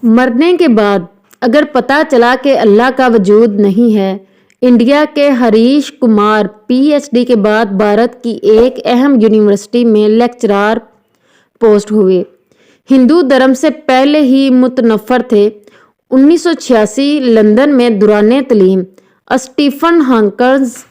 मरने के बाद अगर पता चला कि अल्लाह का वजूद नहीं है। इंडिया के हरीश कुमार पीएचडी के बाद भारत की एक अहम यूनिवर्सिटी में लेक्चरर पोस्ट हुए। हिंदू धर्म से पहले ही मुतनफ़र थे। 1986 लंदन में दौरान तलीम स्टीफन हॉकिंस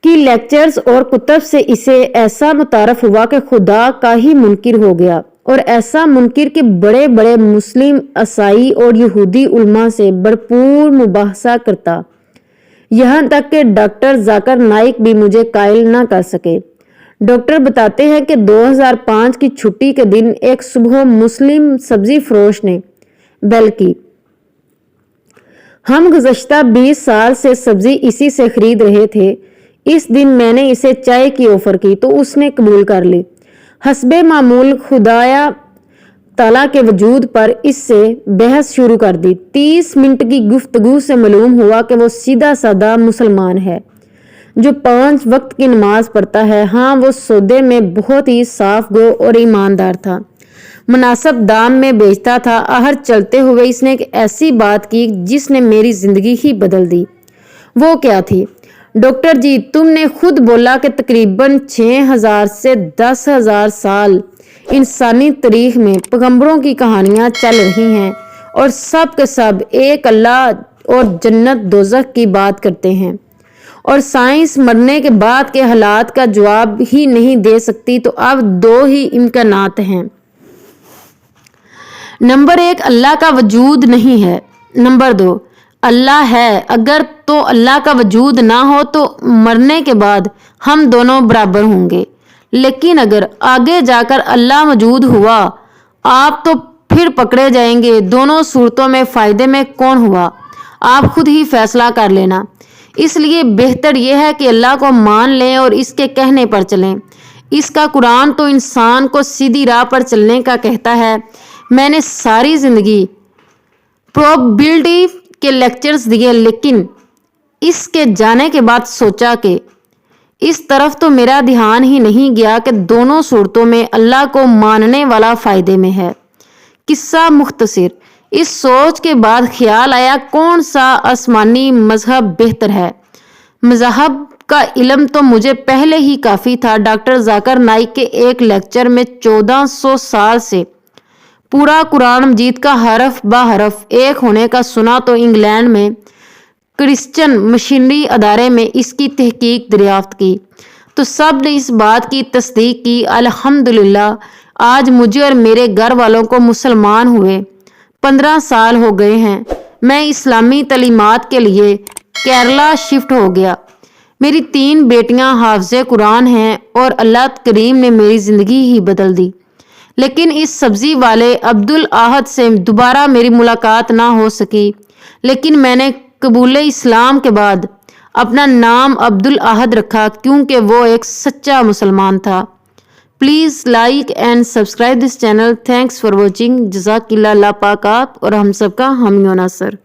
की लेक्चर्स और कुतब से इसे ऐसा मुतारफ हुआ कि खुदा का ही मुनकिर हो गया, और ऐसा मुनकिर कि बड़े बड़े मुस्लिम, ईसाई और यहूदी उलमा से भरपूर मुबाहसा करता। यहाँ तक कि डॉक्टर जाकिर नाइक भी मुझे कायल ना कर सके। डॉक्टर बताते हैं कि 2005 की छुट्टी के दिन एक सुबह मुस्लिम सब्जी फरोश ने बेल की। हम गुज़श्ता 20 साल से सब्जी इसी से खरीद रहे थे। इस दिन मैंने इसे चाय की ऑफर की तो उसने कबूल कर ली। हस्बे मामूल खुदाया ताला के वजूद पर इससे बहस शुरू कर दी। 30 मिनट की गुफ्तगू से मालूम हुआ कि वो सीधा साधा मुसलमान है जो 5 वक्त की नमाज पढ़ता है। हाँ, वो सौदे में बहुत ही साफ गो और ईमानदार था, मुनासिब दाम में बेचता था। आहर चलते हुए इसने एक ऐसी बात की जिसने मेरी जिंदगी ही बदल दी। वो क्या थी? डॉक्टर जी, तुमने खुद बोला कि तकरीबन 6000 से 10,000 साल इंसानी तारीख में पैगंबरों की कहानियां चल रही हैं और सब के सब एक अल्लाह और जन्नत दोज़ख की बात करते हैं, और साइंस मरने के बाद के हालात का जवाब ही नहीं दे सकती। तो अब 2 ही इम्कानात हैं। नंबर 1, अल्लाह का वजूद नहीं है। नंबर 2, अल्लाह है। अगर तो अल्लाह का वजूद ना हो तो मरने के बाद हम दोनों बराबर होंगे। लेकिन अगर आगे जाकर अल्लाह मौजूद हुआ आप तो फिर पकड़े जाएंगे। दोनों सूरतों में फ़ायदे में कौन हुआ, आप खुद ही फैसला कर लेना। इसलिए बेहतर यह है कि अल्लाह को मान लें और इसके कहने पर चलें। इसका कुरान तो इंसान को सीधी राह पर चलने का कहता है। मैंने सारी ज़िंदगी प्रोबेबिलिटी के लेक्चर्स दिए, लेकिन इसके जाने के बाद सोचा कि इस तरफ तो मेरा ध्यान ही नहीं गया कि दोनों सूरतों में अल्लाह को मानने वाला फ़ायदे में है। किस्सा मुख्तसर। इस सोच के बाद ख्याल आया कौन सा आसमानी मजहब बेहतर है। मजहब का इल्म तो मुझे पहले ही काफ़ी था। डॉक्टर जाकिर नाइक के एक लेक्चर में 1400 साल से पूरा कुरान मजीद का हरफ ब हरफ एक होने का सुना तो इंग्लैंड में क्रिश्चियन मिशनरी अदारे में इसकी तहकीक दरियाफ्त की तो सब ने इस बात की तस्दीक की। अल्हम्दुलिल्लाह, आज मुझे और मेरे घर वालों को मुसलमान हुए 15 साल हो गए हैं। मैं इस्लामी तलीमात के लिए केरला शिफ्ट हो गया। मेरी 3 बेटियां हाफ़िज़े कुरान हैं और अल्लाह करीम ने मेरी ज़िंदगी ही बदल दी। लेकिन इस सब्ज़ी वाले अब्दुल आहद से दोबारा मेरी मुलाकात ना हो सकी। लेकिन मैंने कबूल इस्लाम के बाद अपना नाम अब्दुल आहद रखा क्योंकि वो एक सच्चा मुसलमान था। Please like and subscribe this channel. Thanks for watching. जज़ाकिल्लाह। अल्लाह पाक आप और हम सबका हामी हो नासर।